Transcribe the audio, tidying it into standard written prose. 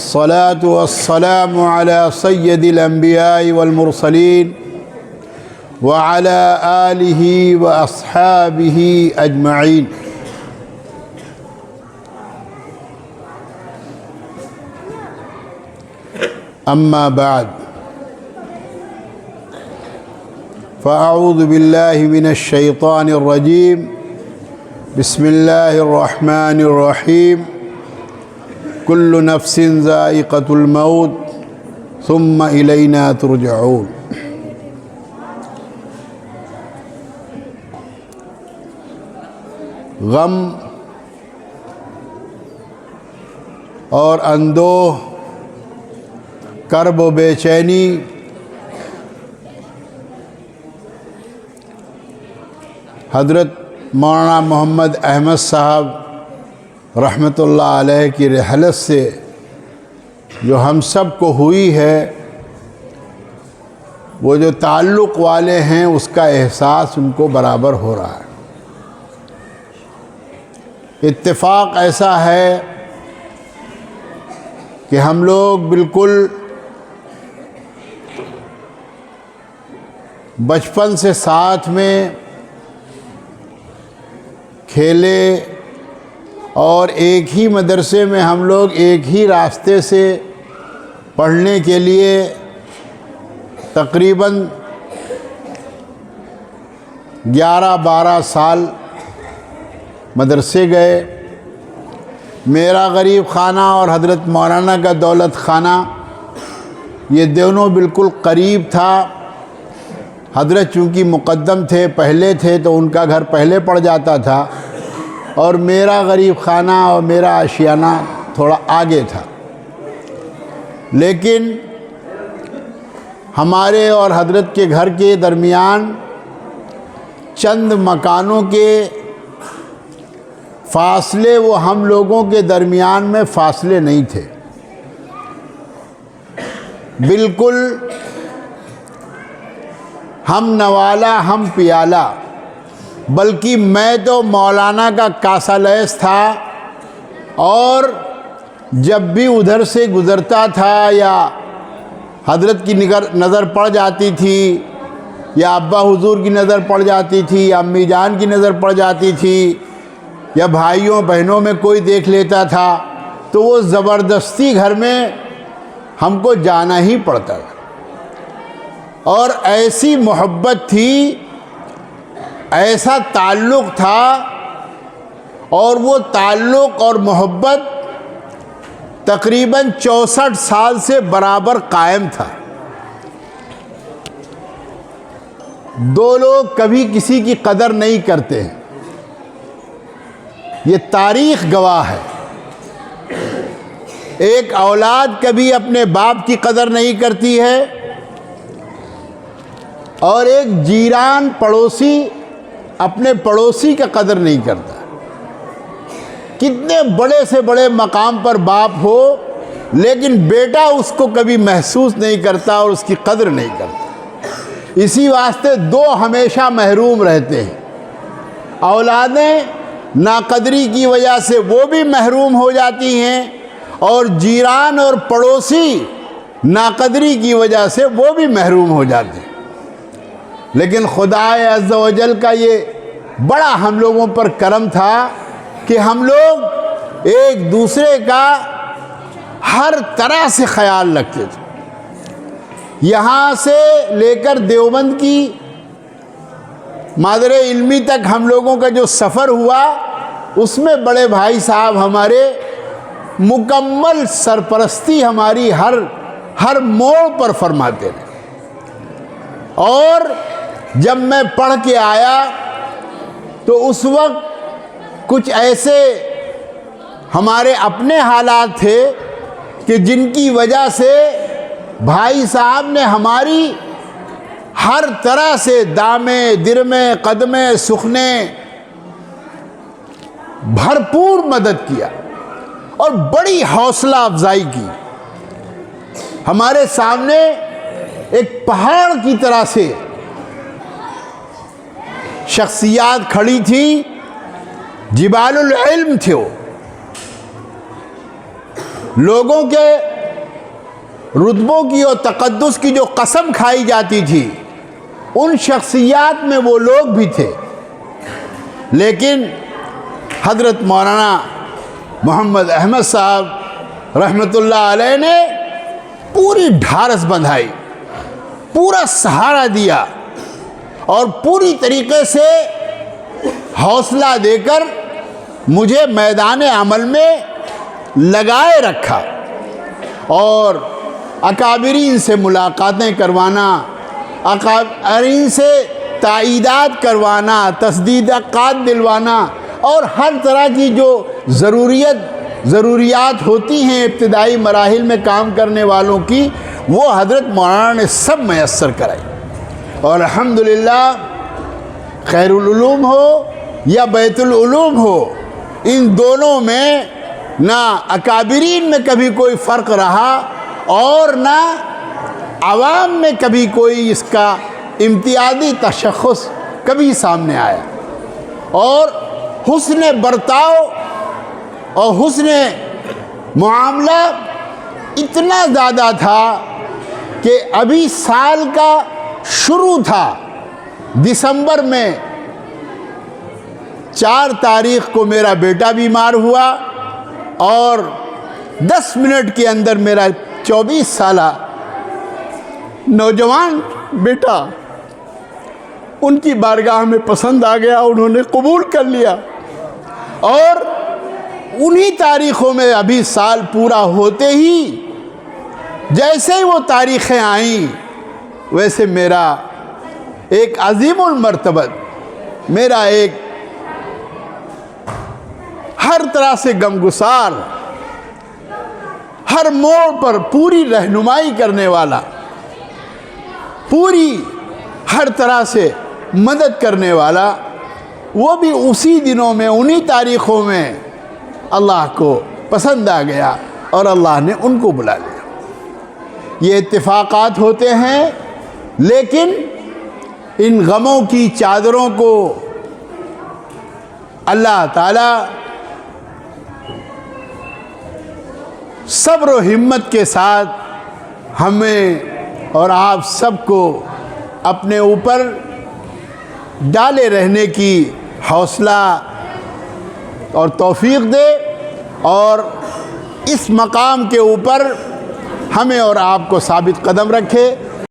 والصلاة والسلام على سيد الأنبياء والمرسلين وعلى آله وأصحابه أجمعين. أما بعد، فأعوذ بالله من الشيطان الرجيم. بسم الله الرحمن الرحيم. كل نفس ذائقة الموت ثم إلينا ترجعون. غم اور اندوہ، کرب و بے چینی حضرت مولانا محمد احمد صاحب رحمۃ اللہ علیہ کی رحلت سے جو ہم سب کو ہوئی ہے، وہ جو تعلق والے ہیں اس کا احساس ان کو برابر ہو رہا ہے. اتفاق ایسا ہے کہ ہم لوگ بالکل بچپن سے ساتھ میں کھیلے اور ایک ہی مدرسے میں ہم لوگ ایک ہی راستے سے پڑھنے کے لیے تقریباً 11-12 سال مدرسے گئے. میرا غریب خانہ اور حضرت مولانا کا دولت خانہ یہ دونوں بالکل قریب تھا. حضرت چونکہ مقدم تھے، پہلے تھے، تو ان کا گھر پہلے پڑ جاتا تھا، اور میرا غریب خانہ اور میرا آشیانہ تھوڑا آگے تھا. لیکن ہمارے اور حضرت کے گھر کے درمیان چند مکانوں کے فاصلے وہ ہم لوگوں کے درمیان میں فاصلے نہیں تھے. بالکل ہم نوالا ہم پیالہ، بلکہ میں تو مولانا کا کاسالیس تھا، اور جب بھی ادھر سے گزرتا تھا یا حضرت کی نظر پڑ جاتی تھی، یا ابا حضور کی نظر پڑ جاتی تھی، یا امی جان کی نظر پڑ جاتی تھی، یا بھائیوں بہنوں میں کوئی دیکھ لیتا تھا، تو وہ زبردستی گھر میں ہم کو جانا ہی پڑتا تھا. اور ایسی محبت تھی، ایسا تعلق تھا، اور وہ تعلق اور محبت تقریباً 64 سال سے برابر قائم تھا. دو لوگ کبھی کسی کی قدر نہیں کرتے ہیں، یہ تاریخ گواہ ہے. ایک اولاد کبھی اپنے باپ کی قدر نہیں کرتی ہے، اور ایک جیران پڑوسی اپنے پڑوسی کا قدر نہیں کرتا. کتنے بڑے سے بڑے مقام پر باپ ہو، لیکن بیٹا اس کو کبھی محسوس نہیں کرتا اور اس کی قدر نہیں کرتا. اسی واسطے دو ہمیشہ محروم رہتے ہیں. اولادیں ناقدری کی وجہ سے وہ بھی محروم ہو جاتی ہیں، اور جیران اور پڑوسی ناقدری کی وجہ سے وہ بھی محروم ہو جاتے ہیں. لیکن خدا عز و جل کا یہ بڑا ہم لوگوں پر کرم تھا کہ ہم لوگ ایک دوسرے کا ہر طرح سے خیال رکھتے تھے. یہاں سے لے کر دیوبند کی مادر علمی تک ہم لوگوں کا جو سفر ہوا، اس میں بڑے بھائی صاحب ہمارے مکمل سرپرستی ہماری ہر موڑ پر فرماتے رہے. اور جب میں پڑھ کے آیا تو اس وقت کچھ ایسے ہمارے اپنے حالات تھے کہ جن کی وجہ سے بھائی صاحب نے ہماری ہر طرح سے دامے درمے قدمے سخنے بھرپور مدد کیا اور بڑی حوصلہ افزائی کی. ہمارے سامنے ایک پہاڑ کی طرح سے شخصیات کھڑی تھی، جبال العلم تھے. وہ لوگوں کے رتبوں کی اور تقدس کی جو قسم کھائی جاتی تھی، ان شخصیات میں وہ لوگ بھی تھے، لیکن حضرت مولانا محمد احمد صاحب رحمۃ اللہ علیہ نے پوری ڈھارس بندھائی، پورا سہارا دیا اور پوری طریقے سے حوصلہ دے کر مجھے میدان عمل میں لگائے رکھا، اور اکابرین سے ملاقاتیں کروانا، اکابرین سے تائیدات کروانا، تصدیقات دلوانا، اور ہر طرح کی جو ضروریات ہوتی ہیں ابتدائی مراحل میں کام کرنے والوں کی، وہ حضرت مولانا نے سب میسر کرائی۔ اور الحمدللہ خیر العلوم ہو یا بیت العلوم ہو، ان دونوں میں نہ اکابرین میں کبھی کوئی فرق رہا اور نہ عوام میں کبھی کوئی اس کا امتیازی تشخص کبھی سامنے آیا، اور حسن برتاؤ اور حسن معاملہ اتنا زیادہ تھا کہ ابھی سال کا شروع تھا، دسمبر میں 4 تاریخ کو میرا بیٹا بیمار ہوا، اور 10 منٹ کے اندر میرا 24 سالہ نوجوان بیٹا ان کی بارگاہ میں پسند آ گیا، انہوں نے قبول کر لیا، اور انہی تاریخوں میں ابھی سال پورا ہوتے ہی جیسے ہی وہ تاریخیں آئیں، ویسے میرا ایک عظیم المرتبت، میرا ایک ہر طرح سے غمگسار، ہر موڑ پر پوری رہنمائی کرنے والا، پوری ہر طرح سے مدد کرنے والا، وہ بھی اسی دنوں میں انہی تاریخوں میں اللہ کو پسند آ گیا اور اللہ نے ان کو بلا لیا۔ یہ اتفاقات ہوتے ہیں، لیکن ان غموں کی چادروں کو اللہ تعالیٰ صبر و ہمت کے ساتھ ہمیں اور آپ سب کو اپنے اوپر ڈالے رہنے کی حوصلہ اور توفیق دے، اور اس مقام کے اوپر ہمیں اور آپ کو ثابت قدم رکھے۔